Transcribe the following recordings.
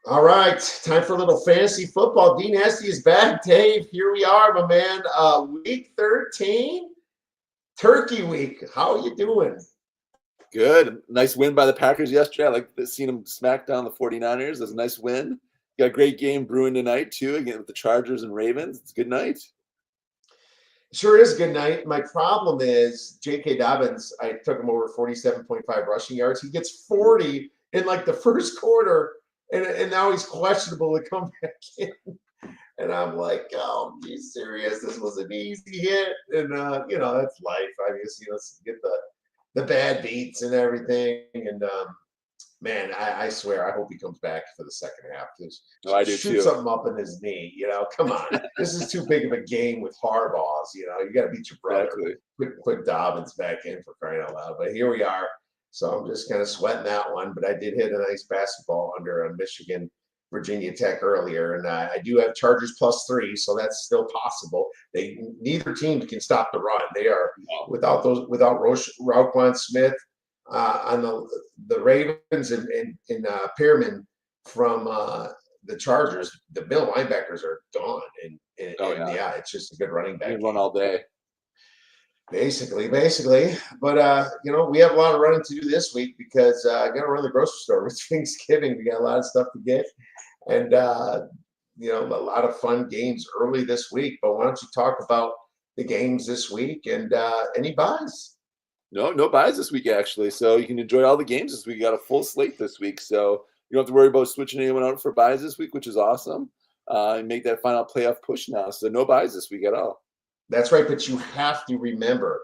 All right, time for a little fantasy football. D Nasty is back. Dave, here we are, my man. Week 13, Turkey Week. How are you doing? Good. Nice win by the Packers yesterday. I like seeing them smack down the 49ers. That's a nice win. Got a great game brewing tonight, too, again with the Chargers and Ravens. It's a good night. Sure is a good night. My problem is J.K. Dobbins, I took him over 47.5 rushing yards. He gets 40 in like the first quarter, and now he's questionable to come back in. And I'm like, oh, be serious. This was an easy hit. And, that's life. I guess, get the bad beats and everything. And, man, I swear, I hope he comes back for the second half. I do shoot too. something up in his knee. Come on. This is too big of a game with Harbaugh's. You got to beat your brother. Exactly. Put Dobbins back in for crying out loud. But here we are. So I'm just kind of sweating that one. But I did hit a nice basketball under on Michigan, Virginia Tech earlier. And I do have Chargers +3, so that's still possible. Neither team can stop the run. They are without Roquan Smith. On the Ravens and Pearman from the Chargers, the Bill linebackers are gone, and it's just a good running back. You run all day. Basically, but we have a lot of running to do this week because I got to run the grocery store with Thanksgiving. We got a lot of stuff to get, and a lot of fun games early this week. But why don't you talk about the games this week and any buys? No buys this week, actually. So you can enjoy all the games this week. You got a full slate this week. So you don't have to worry about switching anyone out for buys this week, which is awesome. And make that final playoff push now. So no buys this week at all. That's right. But you have to remember,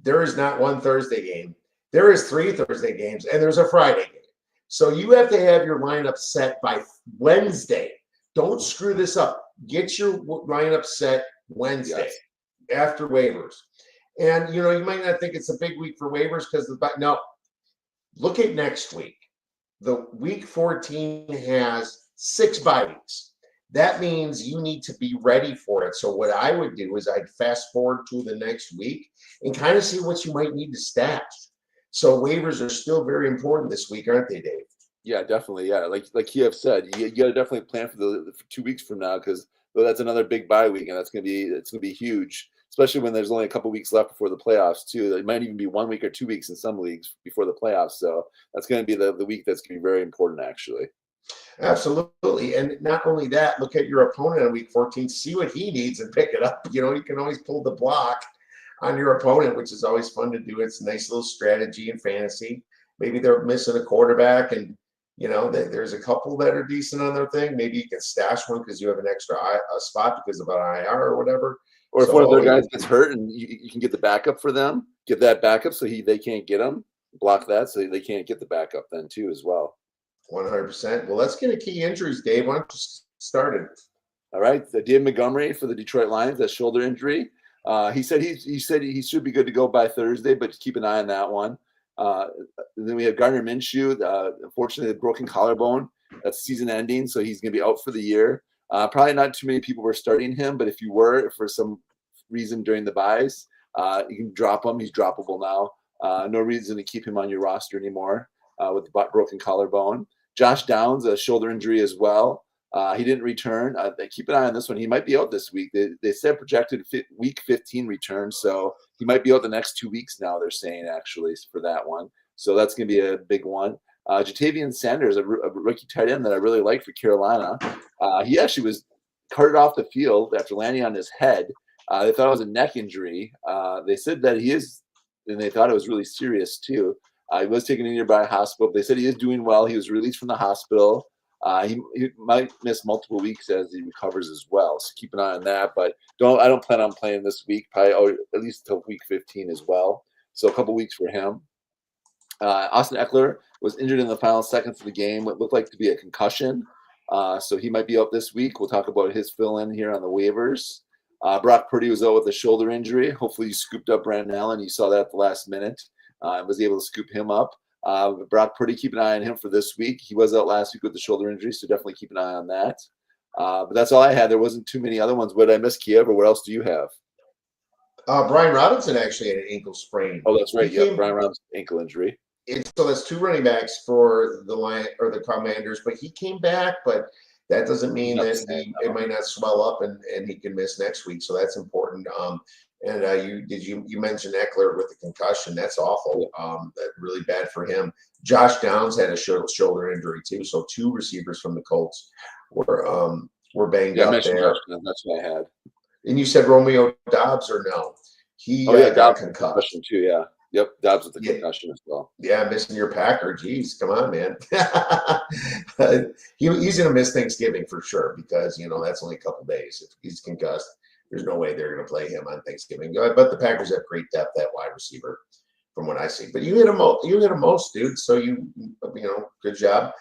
there is not one Thursday game. There is 3 Thursday games, and there's a Friday game. So you have to have your lineup set by Wednesday. Don't screw this up. Get your lineup set Wednesday after waivers. And, you might not think it's a big week for waivers no, look at next week. The week 14 has 6 bye weeks. That means you need to be ready for it. So what I would do is I'd fast forward to the next week and kind of see what you might need to stash. So waivers are still very important this week, aren't they, Dave? Yeah, definitely. Yeah, like Kiev said, you got to definitely plan for 2 weeks from now because that's another big bye week, and it's gonna be huge. Especially when there's only a couple weeks left before the playoffs, too. It might even be 1 week or 2 weeks in some leagues before the playoffs. So that's going to be the week that's going to be very important, actually. Absolutely. And not only that, look at your opponent on week 14, see what he needs and pick it up. You can always pull the block on your opponent, which is always fun to do. It's a nice little strategy in fantasy. Maybe they're missing a quarterback and, there's a couple that are decent on their thing. Maybe you can stash one because you have an extra spot because of an IR or whatever. Or if one of their guys gets hurt and you can get the backup for them, get that backup so they can't get them, block that so they can't get the backup then too as well. 100%. Well, let's get to key injuries, Dave. Why don't you start it? All right. David Montgomery for the Detroit Lions, that shoulder injury. He said he should be good to go by Thursday, but keep an eye on that one. Then we have Gardner Minshew. Unfortunately, the broken collarbone. That's season ending, so he's going to be out for the year. Probably not too many people were starting him, but if you were for some reason during the buys, you can drop him. He's droppable now. No reason to keep him on your roster anymore with the broken collarbone. Josh Downs, a shoulder injury as well. He didn't return. Keep an eye on this one. He might be out this week. They said projected week 15 return, so he might be out the next 2 weeks now, they're saying, actually, for that one. So that's going to be a big one. Jatavian Sanders, a rookie tight end that I really like for Carolina. He actually was carted off the field after landing on his head. They thought it was a neck injury. They said that he is, and they thought it was really serious too. He was taken to a nearby hospital. They said he is doing well. He was released from the hospital. He might miss multiple weeks as he recovers as well. So keep an eye on that. But I don't plan on playing this week, probably at least until week 15 as well. So a couple weeks for him. Austin Eckler was injured in the final seconds of the game. What looked like to be a concussion. So he might be out this week. We'll talk about his fill-in here on the waivers. Brock Purdy was out with a shoulder injury. Hopefully you scooped up Brandon Allen. You saw that at the last minute. Was able to scoop him up. Brock Purdy, keep an eye on him for this week. He was out last week with the shoulder injury, so definitely keep an eye on that. But that's all I had. There wasn't too many other ones. What did I miss, Kiev, or what else do you have? Brian Robinson actually had an ankle sprain. Oh, that's right. Yeah, Brian Robinson's ankle injury. so that's two running backs for the Lion or the Commanders, but he came back, but that doesn't mean Not the that same, it no. might not swell up and he can miss next week. So that's important. And you mentioned Eckler with the concussion? That's awful. That really bad for him. Josh Downs had a shoulder injury too. So two receivers from the Colts were banged Yeah, I up mentioned there. Josh, that's what I had. And you said Romeo Dobbs or no? He Dobbs got with concussed concussion too. Yeah, yep, Dobbs with the Yeah. concussion as well. Yeah, missing your Packer. Jeez, come on, man. He's going to miss Thanksgiving for sure because, that's only a couple days. If he's concussed, there's no way they're going to play him on Thanksgiving. But the Packers have great depth at wide receiver from what I see. But you hit them most, dude. So good job.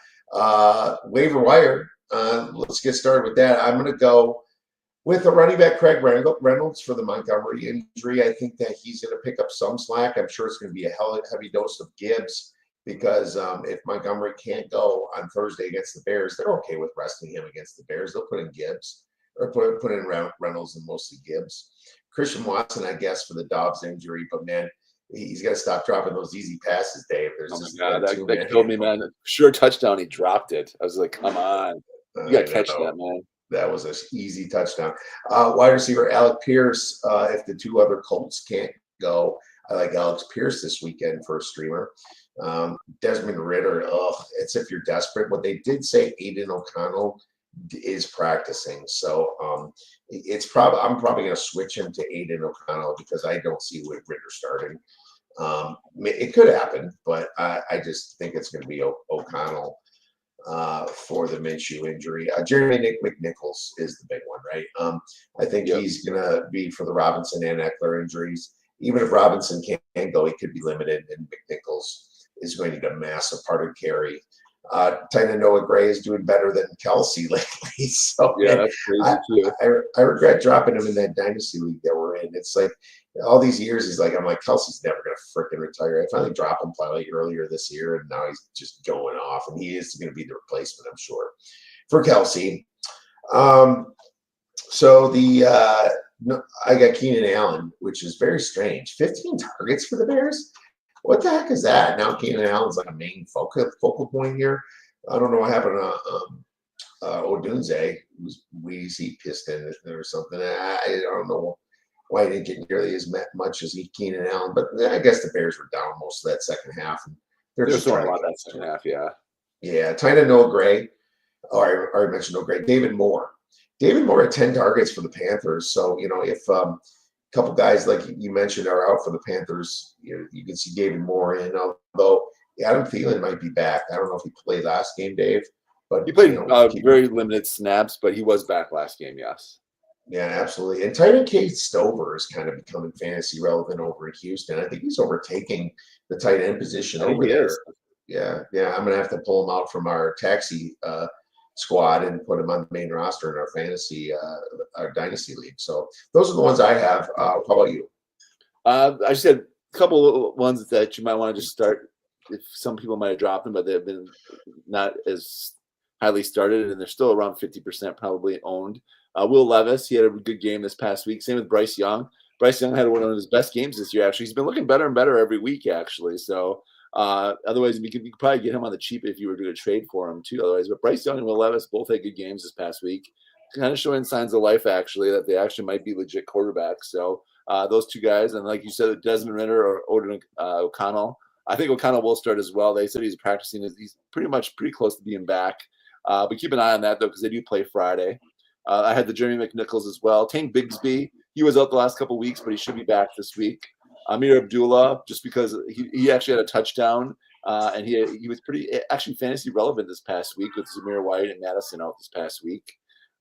Waiver wire. Let's get started with that. I'm going to go with the running back, Craig Reynolds, for the Montgomery injury. I think that he's going to pick up some slack. I'm sure it's going to be a heavy dose of Gibbs because if Montgomery can't go on Thursday against the Bears, they're okay with resting him against the Bears. They'll put in Gibbs or put in Reynolds and mostly Gibbs. Christian Watson, I guess, for the Dobbs injury, but man, he's got to stop dropping those easy passes, Dave. Oh my God, that killed me, man. Sure touchdown, he dropped it. I was like, come on. You got to catch that, man. That was an easy touchdown. Wide receiver Alec Pierce. If the two other Colts can't go, I like Alex Pierce this weekend for a streamer. Desmond Ritter. It's if you're desperate. What they did say, Aiden O'Connell is practicing, so I'm probably going to switch him to Aiden O'Connell because I don't see Ritter starting. It could happen, but I just think it's going to be O'Connell. For the Minshew injury. Jeremy McNichols is the big one, right? I think he's going to be for the Robinson and Eckler injuries. Even if Robinson can't go, he could be limited, and McNichols is going to get a massive part of carry. Tight end Noah Gray is doing better than Kelsey lately. So yeah, that's crazy too. I regret dropping him in that dynasty league that we're in. It's like all these years, I'm like, Kelsey's never going to freaking retire. I finally dropped him probably earlier this year, and now he's just going off, and he is going to be the replacement, I'm sure, for Kelsey. So I got Keenan Allen, which is very strange. 15 targets for the Bears. What the heck is that? Now Keenan Allen's like a main focal point here. I don't know what happened to Odunze. Was wheezy piston or something. I don't know why he didn't get nearly as much as Keenan Allen, but I guess the Bears were down most of that second half. And they're just throwing a lot that second half, yeah. Yeah, Tyna Noah Gray. Oh, I already mentioned Noah Gray. David Moore. David Moore had 10 targets for the Panthers. So, if a couple guys like you mentioned are out for the Panthers, you can see David Moore in, although Adam Thielen might be back. I don't know if he played last game, Dave. But he played very limited snaps, but he was back last game, yes. Yeah, absolutely. And tight end Cade Stover is kind of becoming fantasy relevant over in Houston. I think he's overtaking the tight end position over there. Yeah. I'm going to have to pull him out from our taxi squad and put him on the main roster in our fantasy, our dynasty league. So those are the ones I have. How about you? I just had a couple of ones that you might want to just start. If some people might have dropped them, but they've been not as highly started, and they're still around 50% probably owned. Will Levis, he had a good game this past week. Same with Bryce Young. Bryce Young had one of his best games this year, actually. He's been looking better and better every week, actually. So otherwise, you could probably get him on the cheap if you were doing a trade for him, too. Otherwise, but Bryce Young and Will Levis both had good games this past week. Kind of showing signs of life, actually, that they actually might be legit quarterbacks. So those two guys, and like you said, Desmond Ritter or Odin O'Connell. I think O'Connell will start as well. They said he's practicing. He's pretty close to being back. But keep an eye on that, though, because they do play Friday. I had the Jeremy McNichols as well. Tank Bigsby, he was out the last couple of weeks, but he should be back this week. Amir Abdullah, just because he actually had a touchdown, and he was pretty actually fantasy relevant this past week with Zamir White and Madison out this past week.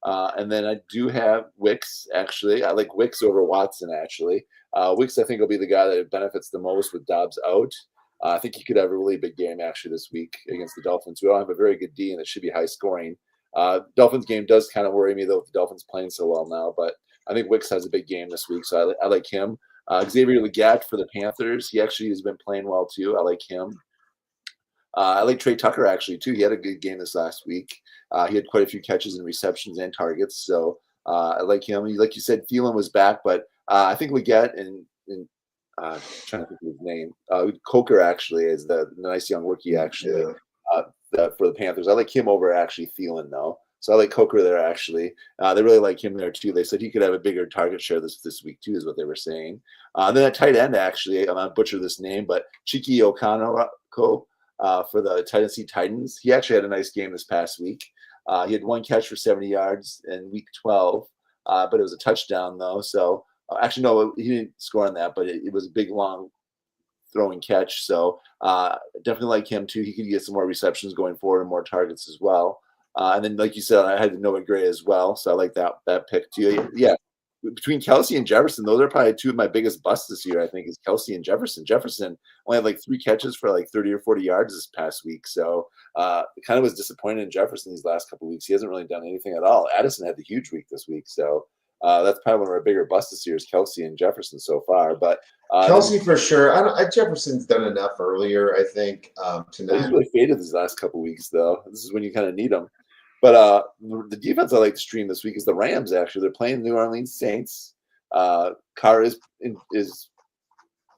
And then I do have Wicks, actually. I like Wicks over Watson, actually. Wicks, I think, will be the guy that benefits the most with Dobbs out. I think he could have a really big game, actually, this week against the Dolphins. We don't have a very good D, and it should be high scoring. Dolphins game does kind of worry me, though, with the Dolphins playing so well now. But I think Wicks has a big game this week, so I like him. Xavier Legette for the Panthers. He actually has been playing well, too. I like him. I like Trey Tucker, actually, too. He had a good game this last week. He had quite a few catches and receptions and targets. So I like him. Like you said, Thielen was back, but I think Legette and Trying to think of his name. Coker actually is the nice young rookie actually Yeah. for the Panthers. I like him over actually Thielen though. So I like Coker there actually. They really like him there too. They said he could have a bigger target share this week too, is what they were saying. Then at tight end actually, I'm gonna butcher this name, but Chiki Okonoko for the Tennessee Titans. He actually had a nice game this past week. He had one catch for 70 yards in week 12, but it was a touchdown though. So actually, no, he didn't score on that, but it was a big, long throwing catch. So definitely like him too. He could get some more receptions going forward and more targets as well. And then, like you said, I had Noah Gray as well. So I like that pick too. Yeah. Between Kelsey and Jefferson, those are probably two of my biggest busts this year, I think, is Kelsey and Jefferson. Jefferson only had like 3 catches for like 30 or 40 yards this past week. So it kind of was disappointed in Jefferson these last couple of weeks. He hasn't really done anything at all. Addison had the huge week this week. So that's probably one of our bigger busts this year is Kelsey and Jefferson so far. But Kelsey for sure. Jefferson's done enough earlier, I think, to he's not. really faded these last couple of weeks, though. This is when you kind of need him. But the defense I like to stream this week is the Rams. Actually, they're playing the New Orleans Saints. Carr is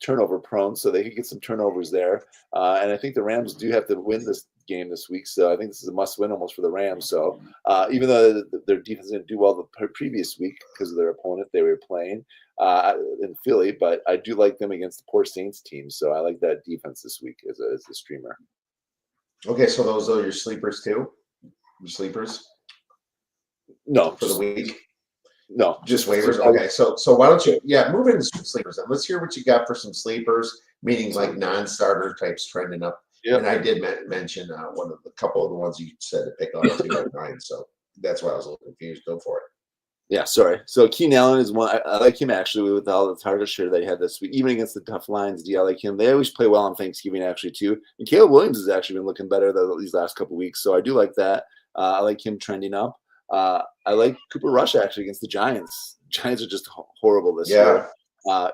turnover prone, so they could get some turnovers there. And I think the Rams do have to win this game this week, so I think this is a must-win almost for the Rams. So even though their defense didn't do well the previous week because of their opponent they were playing in Philly, but I do like them against the poor Saints team. So I like that defense this week as a streamer. Okay, so those are your sleepers too. Your sleepers? No, for the week. No, just waivers. Okay, so why don't you move into some sleepers and let's hear what you got for some sleepers, meaning like non-starter types trending up. Yep. And I did mention a couple of the ones you said to pick on too at 9, so that's why I was a little confused. Go for it. Yeah, sorry. So Keenan Allen is one. I like him actually with all the target share that he had this week, even against the tough lines. I like him. They always play well on Thanksgiving actually too. And Caleb Williams has actually been looking better these last couple of weeks, so I do like that. I like him trending up. I like Cooper Rush actually against the Giants. Giants are just horrible this year.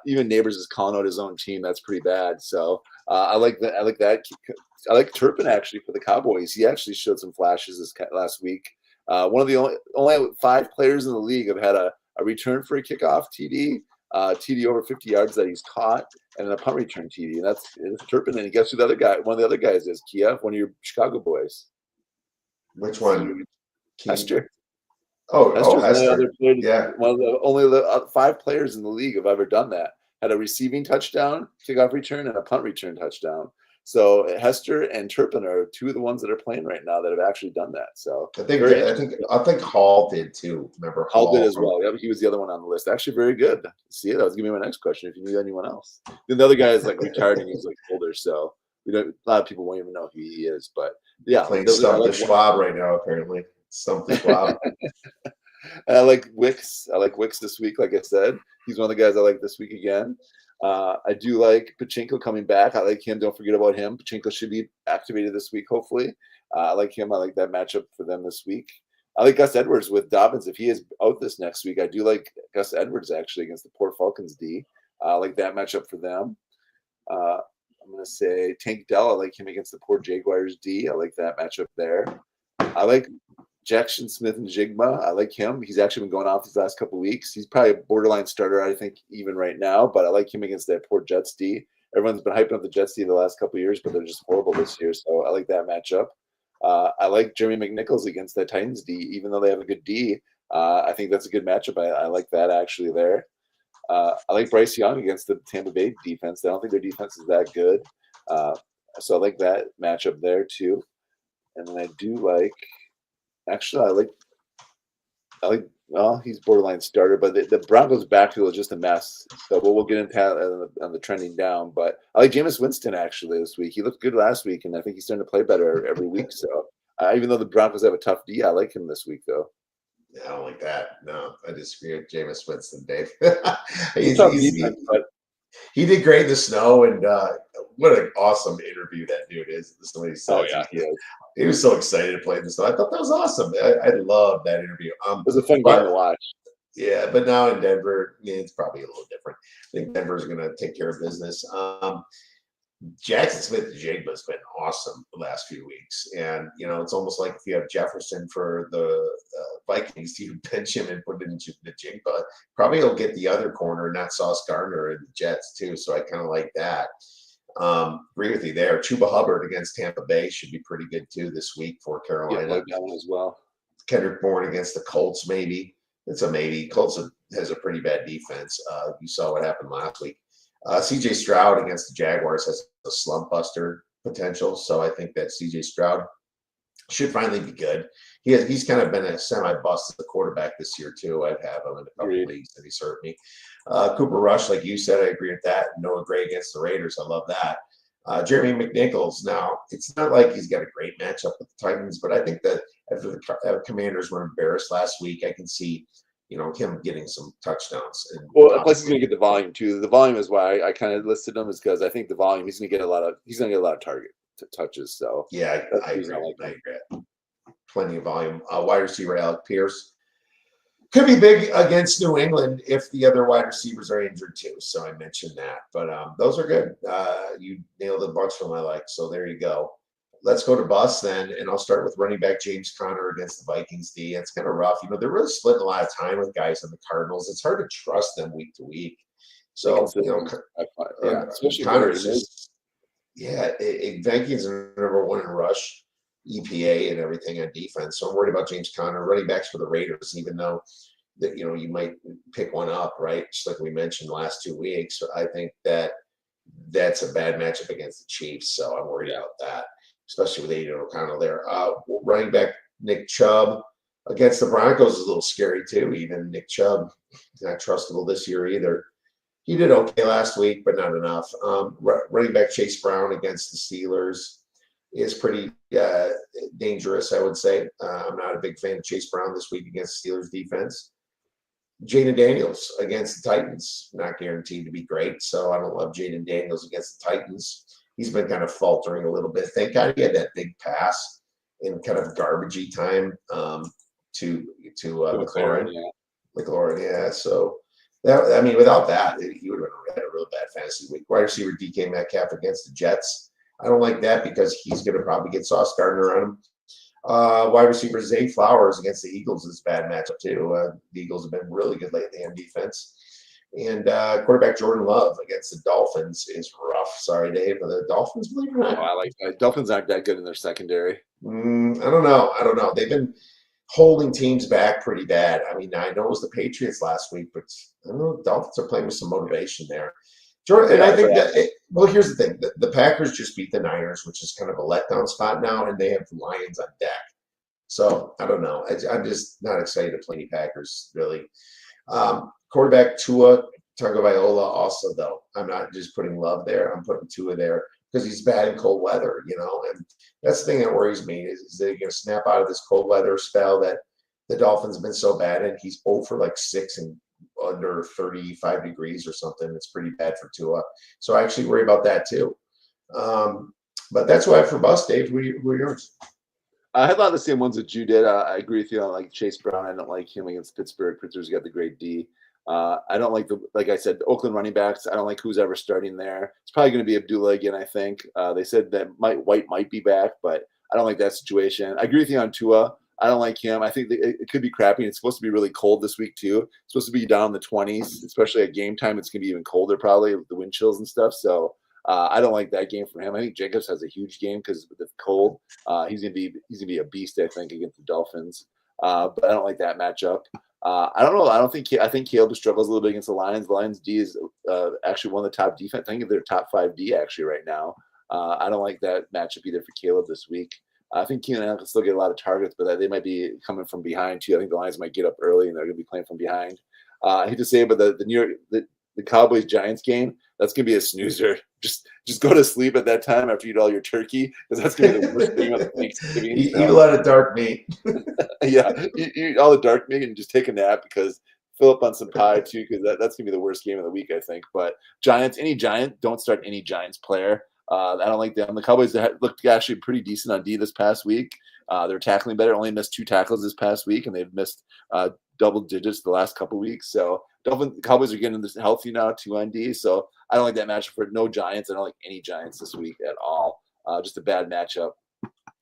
Even Neighbors is calling out his own team. That's pretty bad. So I like that. I like Turpin actually for the Cowboys. He actually showed some flashes this last week. One of the only 5 players in the league have had a return for a kickoff TD, TD over 50 yards that he's caught, and then a punt return TD. And that's Turpin. And guess who the other guy? One of the other guys is Kiev, one of your Chicago boys. Which one? Hester. Hester. One of the only 5 players in the league have ever done that. Had a receiving touchdown, kickoff return, and a punt return touchdown. So Hester and Turpin are 2 of the ones that are playing right now that have actually done that. So I think Hall did too. Remember Hall did as well. Yeah, he was the other one on the list. Actually, very good. See, that was gonna be my next question. If you knew anyone else, then the other guy is like retired and he's like older, so a lot of people won't even know who he is. But yeah, playing Stump the Schwab right now apparently. Stump the Schwab. I like Wicks. I like Wicks this week. Like I said, he's one of the guys I like this week again. I do like Pachinko coming back. I like him. Don't forget about him. Pachinko should be activated this week, hopefully. I like him. I like that matchup for them this week. I like Gus Edwards with Dobbins. If he is out this next week, I do like Gus Edwards actually against the poor Falcons D. I like that matchup for them. I'm going to say Tank Dell. I like him against the poor Jaguars D. I like that matchup there. I like Jackson Smith and Jigma. I like him. He's actually been going off these last couple of weeks. He's probably a borderline starter, I think, even right now. But I like him against that poor Jets D. Everyone's been hyping up the Jets D the last couple of years, but they're just horrible this year. So I like that matchup. I like Jeremy McNichols against the Titans D, even though they have a good D. I think that's a good matchup. I like that actually there. I like Bryce Young against the Tampa Bay defense. I don't think their defense is that good. So I like that matchup there too. And then I do like. Actually, I like. Well, he's borderline starter, but the Broncos' backfield is just a mess. So we'll get into that on the trending down. But I like Jameis Winston actually this week. He looked good last week, and I think he's starting to play better every week. So even though the Broncos have a tough D, I like him this week though. Yeah, I don't like that. No, I disagree with Jameis Winston, Dave. He did great in the snow, and what an awesome interview that dude is. He was so excited to play in the snow. I thought that was awesome. I love that interview. It was a fun game to watch. Yeah, but now in Denver, it's probably a little different. I think Denver's going to take care of business. Jackson Smith-Njigba has been awesome the last few weeks. And, it's almost like if you have Jefferson for the Vikings, you bench him and put in Njigba. Probably he'll get the other corner, not Sauce Gardner and the Jets, too. So I kind of like that. Agree with you there. Chuba Hubbard against Tampa Bay should be pretty good, too, this week for Carolina. Yeah, like that one as well. Kendrick Bourne against the Colts, maybe. It's a maybe. Colts has a pretty bad defense. You saw what happened last week. CJ Stroud against the Jaguars has a slump buster potential. So I think that CJ Stroud should finally be good. He's kind of been a semi-bust as a quarterback this year, too. I'd have him in a couple of leagues, and he's hurt me. Cooper Rush, like you said, I agree with that. Noah Gray against the Raiders. I love that. Jeremy McNichols. Now, it's not like he's got a great matchup with the Titans, but I think that after the Commanders were embarrassed last week, I can see him getting some touchdowns. And plus he's going to get the volume too. The volume is why I kind of listed him, is because I think the volume he's going to get a lot of target touches. So yeah, I agree. I agree. Plenty of volume. Wide receiver Alec Pierce could be big against New England if the other wide receivers are injured too. So I mentioned that, but those are good. You nailed a bunch of them I like. So there you go. Let's go to bus then, and I'll start with running back James Conner against the Vikings D. It's kind of rough. They're really splitting a lot of time with guys on the Cardinals. It's hard to trust them week to week. So, especially Conner's just, Vikings are number one in rush, EPA, and everything on defense. So I'm worried about James Conner. Running backs for the Raiders, even though that you might pick one up, right? Just like we mentioned the last 2 weeks. So I think that's a bad matchup against the Chiefs. So I'm worried about that, especially with Aiden O'Connell there. Running back Nick Chubb against the Broncos is a little scary too. Even Nick Chubb, not trustable this year either. He did okay last week, but not enough. Running back Chase Brown against the Steelers is pretty dangerous, I would say. I'm not a big fan of Chase Brown this week against the Steelers defense. Jaden Daniels against the Titans, not guaranteed to be great, so I don't love Jaden Daniels against the Titans. He's been kind of faltering a little bit. Thank God he had that big pass in kind of garbagey time to McLaurin. Yeah. So without that, he would have had a real bad fantasy week. Wide receiver DK Metcalf against the Jets. I don't like that because he's going to probably get Sauce Gardner on him. Wide receiver Zay Flowers against the Eagles is a bad matchup too. The Eagles have been really good lately on defense. And quarterback Jordan Love against the Dolphins is rough. Sorry, Dave. The Dolphins, believe it or not. I like that. Dolphins aren't that good in their secondary. I don't know. They've been holding teams back pretty bad. I know it was the Patriots last week, but I don't know. The Dolphins are playing with some motivation there. Jordan, and I think here's the thing. The Packers just beat the Niners, which is kind of a letdown spot now, and they have the Lions on deck. So I don't know. I'm just not excited to play any Packers, really. Quarterback Tua Tagovailoa also, though. I'm not just putting Love there. I'm putting Tua there because he's bad in cold weather, and that's the thing that worries me is they're going to snap out of this cold weather spell that the Dolphins have been so bad in. He's 0 for like 6 and under 35 degrees or something. It's pretty bad for Tua. So I actually worry about that too. But that's why for bus, Dave, who are yours? I had a lot of the same ones that you did. I agree with you on like Chase Brown. I don't like him against Pittsburgh. Pittsburgh's got the great D. I don't like like I said, the Oakland running backs. I don't like who's ever starting there. It's probably going to be Abdullah again, I think. They said that White might be back, but I don't like that situation. I agree with you on Tua. I don't like him. I think it could be crappy. It's supposed to be really cold this week too. It's supposed to be down in the 20s, especially at game time. It's going to be even colder probably with the wind chills and stuff. So I don't like that game for him. I think Jacobs has a huge game because with the cold, he's gonna be a beast, I think, against the Dolphins. But I don't like that matchup. I don't know. I think Caleb struggles a little bit against the Lions. The Lions D is actually one of the top defense. I think they're top 5 D actually right now. I don't like that matchup either for Caleb this week. I think Keenan Allen can still get a lot of targets, but they might be coming from behind too. I think the Lions might get up early and they're going to be playing from behind. I hate to say it, but the Cowboys Giants game, that's going to be a snoozer. Just go to sleep at that time after you eat all your turkey, because that's going to be the worst game of the Thanksgiving. Eat a lot of dark meat. Yeah, eat all the dark meat and just take a nap, because fill up on some pie too, because that's going to be the worst game of the week, I think. But Giants, don't start any Giants player. I don't like them. The Cowboys looked actually pretty decent on D this past week. They're tackling better. Only missed 2 tackles this past week, and they've missed double digits the last couple weeks. So Cowboys are getting this healthy now, 2 ND. So I don't like that matchup for no Giants. I don't like any Giants this week at all. Just a bad matchup.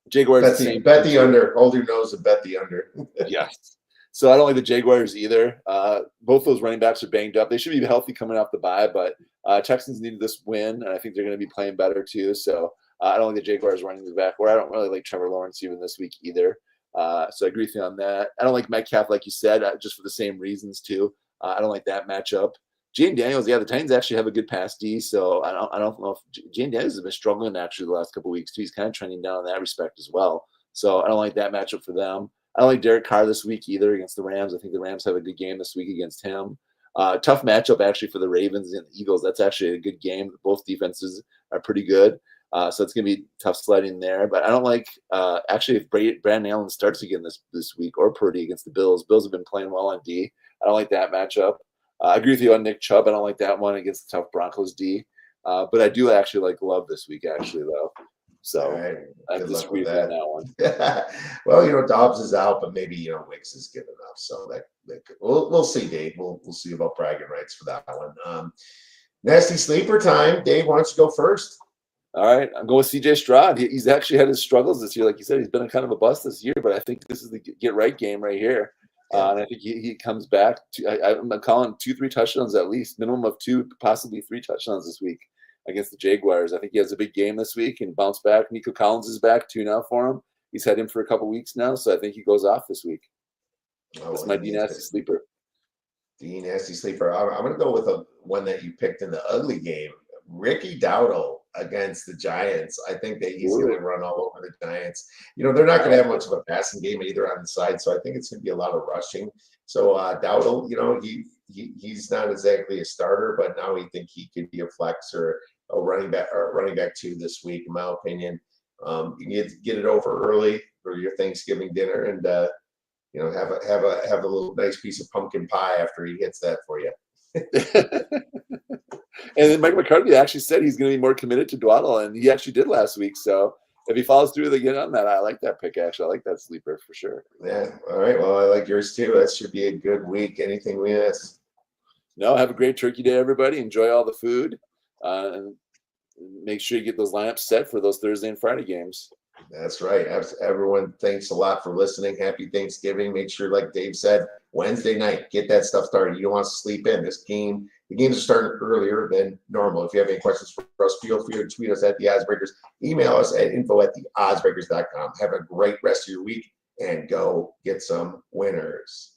Jaguars bet the under. Hold your nose and bet the under. Yes. So I don't like the Jaguars either. Both those running backs are banged up. They should be healthy coming off the bye, but Texans needed this win, and I think they're going to be playing better too. So I don't like the Jaguars running the back, or I don't really like Trevor Lawrence even this week either. So I agree with you on that. I don't like Metcalf, like you said, just for the same reasons too. I don't like that matchup. Jane Daniels, yeah, the Titans actually have a good pass D, so I don't know if Jane Daniels has been struggling actually the last couple of weeks too. He's kind of trending down in that respect as well. So I don't like that matchup for them. I don't like Derek Carr this week either against the Rams. I think the Rams have a good game this week against him. Tough matchup actually for the Ravens and the Eagles. That's actually a good game. Both defenses are pretty good. So it's going to be tough sledding there. But I don't like actually if Brandon Allen starts again this week or Purdy against the Bills. Bills have been playing well on D. I don't like that matchup. I agree with you on Nick Chubb. I don't like that one against the tough Broncos D. But I do actually like Love this week actually though. So right. I disagree with you on that one. Well, Dobbs is out, but maybe Wicks is good enough. So we'll see, Dave. We'll see about bragging rights for that one. Nasty sleeper time. Dave, why don't you go first? All right, I'm going with CJ Stroud. He's actually had his struggles this year, like you said. He's been a kind of a bust this year, but I think this is the get right game right here. And I think he comes back. I'm calling 2-3 touchdowns at least, minimum of 2, possibly 3 touchdowns this week against the Jaguars. I think he has a big game this week and bounce back. Nico Collins is back too now for him. He's had him for a couple weeks now, so I think he goes off this week. That's my D Nasty sleeper. D Nasty sleeper. I'm going to go with one that you picked in the ugly game. Ricky Dowdle against the Giants. I think that he's going to run all over the Giants. They're not going to have much of a passing game either on the side, so I think it's going to be a lot of rushing. So Dowdle, he's not exactly a starter, but now we think he could be a flex or a running back 2 this week, in my opinion. You get it over early for your Thanksgiving dinner, and have a little nice piece of pumpkin pie after he hits that for you. And then Mike McCarthy actually said he's going to be more committed to Dwaddle, and he actually did last week. So if he follows through again on that, I like that pick. Actually, I like that sleeper for sure. Yeah. All right. Well, I like yours too. That should be a good week. Anything we miss? No. Have a great Turkey Day, everybody. Enjoy all the food, and make sure you get those lineups set for those Thursday and Friday games. That's right. Everyone, thanks a lot for listening. Happy Thanksgiving. Make sure, like Dave said, Wednesday night, get that stuff started. You don't want to sleep in. The games are starting earlier than normal. If you have any questions for us, feel free to tweet us at The Oddsbreakers. Email us at info@theoddsbreakers.com. Have a great rest of your week and go get some winners.